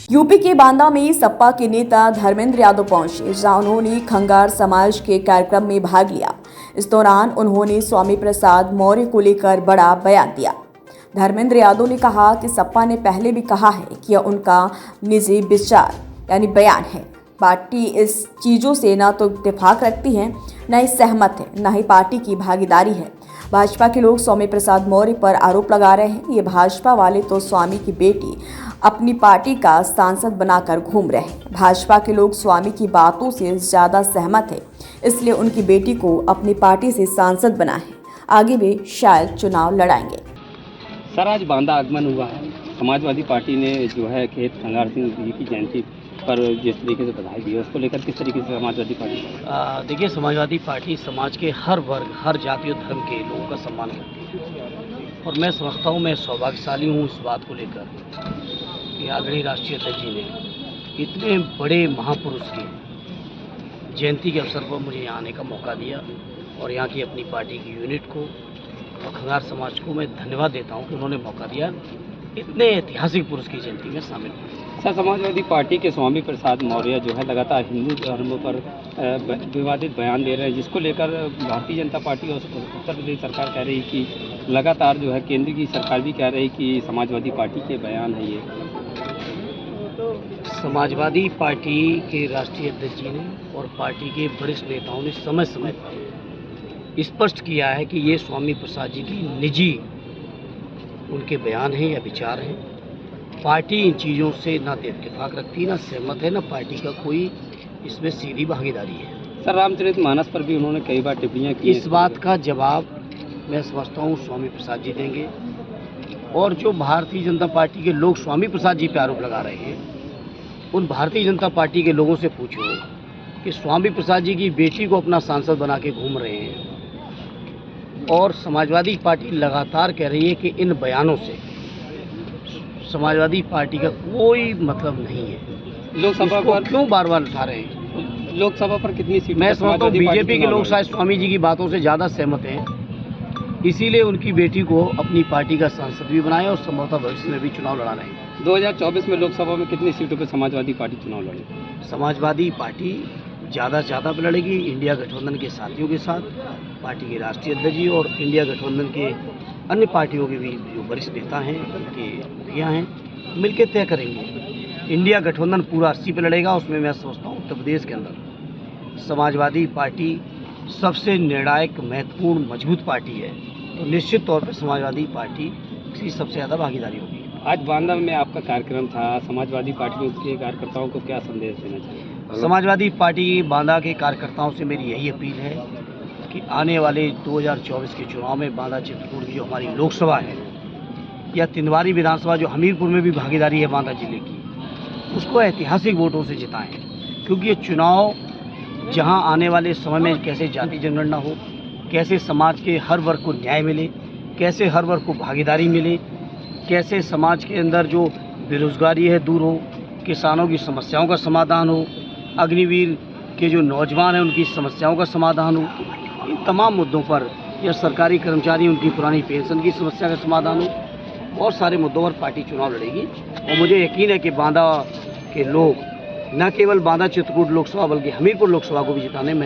UP के बांदा में सपा के नेता धर्मेंद्र यादव पहुंचे, जहां उन्होंने खंगार समाज के कार्यक्रम में भाग लिया। इस दौरान उन्होंने स्वामी प्रसाद मौर्य को लेकर बड़ा बयान दिया। धर्मेंद्र यादव ने कहा कि सपा ने पहले भी कहा है कि यह उनका निजी विचार यानी बयान है। पार्टी इस चीज़ों से न तो इत्तेफाक रखती है, न ही सहमत है, न ही पार्टी की भागीदारी है। भाजपा के लोग स्वामी प्रसाद मौर्य पर आरोप लगा रहे हैं। ये भाजपा वाले तो स्वामी की बेटी अपनी पार्टी का सांसद बनाकर घूम रहे हैं। भाजपा के लोग स्वामी की बातों से ज़्यादा सहमत है, इसलिए उनकी बेटी को अपनी पार्टी से सांसद बना है। आगे भी शायद चुनाव लड़ाएंगे। सर, आज बांदा आगमन हुआ है। समाजवादी पार्टी ने जो है खेत खंगार सिंह जी की जयंती पर जिस तरीके से बधाई दी है, उसको लेकर किस तरीके से समाजवादी पार्टी देखिए, समाजवादी पार्टी समाज के हर वर्ग, हर जाति और धर्म के लोगों का सम्मान करती है और मैं समझता हूँ, मैं सौभाग्यशाली हूँ इस बात को लेकर कि आदरणीय राष्ट्रीय अध्यक्ष जी ने इतने बड़े महापुरुष की जयंती के अवसर पर मुझे यहाँ आने का मौका दिया और यहाँ की अपनी पार्टी की यूनिट को और खंगार समाज को मैं धन्यवाद देता हूँ कि उन्होंने मौका दिया इतने ऐतिहासिक पुरुष की जयंती में शामिल हुए। सर, समाजवादी पार्टी के स्वामी प्रसाद मौर्य जो है लगातार हिंदू धर्म पर विवादित बयान दे रहे हैं, जिसको लेकर भारतीय जनता पार्टी और उत्तर प्रदेश सरकार कह रही कि लगातार जो है केंद्र की सरकार भी कह रही कि समाजवादी पार्टी के बयान है ये। समाजवादी पार्टी के राष्ट्रीय अध्यक्ष जी ने और पार्टी के वरिष्ठ नेताओं ने समय समय पर स्पष्ट किया है कि ये स्वामी प्रसाद जी की निजी उनके बयान हैं या विचार हैं। पार्टी इन चीज़ों से ना तो इत्तेफाक रखती, ना सहमत है, ना पार्टी का कोई इसमें सीधी भागीदारी है। सर, रामचरितमानस पर भी उन्होंने कई बार टिप्पणियां की। इस बात का जवाब मैं समझता हूँ स्वामी प्रसाद जी देंगे और जो भारतीय जनता पार्टी के लोग स्वामी प्रसाद जी पर आरोप लगा रहे हैं, उन भारतीय जनता पार्टी के लोगों से पूछो कि स्वामी प्रसाद जी की बेटी को अपना सांसद बना के घूम रहे हैं और समाजवादी पार्टी लगातार कह रही है कि इन बयानों से समाजवादी पार्टी का कोई मतलब नहीं है। लोकसभा पर क्यों बार बार उठा रहे हैं? लोकसभा पर कितनी सीट? मैं समझता हूँ बीजेपी के लोग शायद स्वामी जी की बातों से ज़्यादा सहमत हैं, इसीलिए उनकी बेटी को अपनी पार्टी का सांसद भी बनाए और संभवतः भविष्य में भी चुनाव लड़ा रहे हैं। 2024 में लोकसभा में कितनी सीटों पर समाजवादी पार्टी चुनाव लड़ेगी? समाजवादी पार्टी ज़्यादा से ज़्यादा पर लड़ेगी इंडिया गठबंधन के साथियों के साथ। पार्टी के राष्ट्रीय अध्यक्ष जी और इंडिया गठबंधन के अन्य पार्टियों के भी जो वरिष्ठ नेता हैं, उनके मुखिया हैं, मिलकर तय करेंगे। इंडिया गठबंधन पूरा 80 पर लड़ेगा। उसमें मैं समझता हूँ उत्तर प्रदेश के अंदर समाजवादी पार्टी सबसे निर्णायक, महत्वपूर्ण, मजबूत पार्टी है, तो निश्चित तौर पर समाजवादी पार्टी की सबसे ज़्यादा भागीदारी होगी। आज बांदा में आपका कार्यक्रम था, समाजवादी पार्टी के कार्यकर्ताओं को क्या संदेश देना चाहिए? समाजवादी पार्टी बांदा के कार्यकर्ताओं से मेरी यही अपील है कि आने वाले 2024 के चुनाव में बांदा चित्रकूट की जो हमारी लोकसभा है या तिंदवारी विधानसभा जो हमीरपुर में भी भागीदारी है बांदा जिले की, उसको ऐतिहासिक वोटों से जिताएं, क्योंकि ये चुनाव जहां आने वाले समय में कैसे जाति जनगणना हो, कैसे समाज के हर वर्ग को न्याय मिले, कैसे हर वर्ग को भागीदारी मिले, कैसे समाज के अंदर जो बेरोजगारी है दूर हो, किसानों की समस्याओं का समाधान हो, अग्निवीर के जो नौजवान हैं उनकी समस्याओं का समाधान हो, इन तमाम मुद्दों पर या सरकारी कर्मचारी उनकी पुरानी पेंशन की समस्या का समाधान हो, बहुत सारे मुद्दों पर पार्टी चुनाव लड़ेगी। और मुझे यकीन है कि बांदा के लोग न केवल बांदा चित्रकूट लोकसभा बल्कि हमीरपुर लोकसभा को भी जिताने में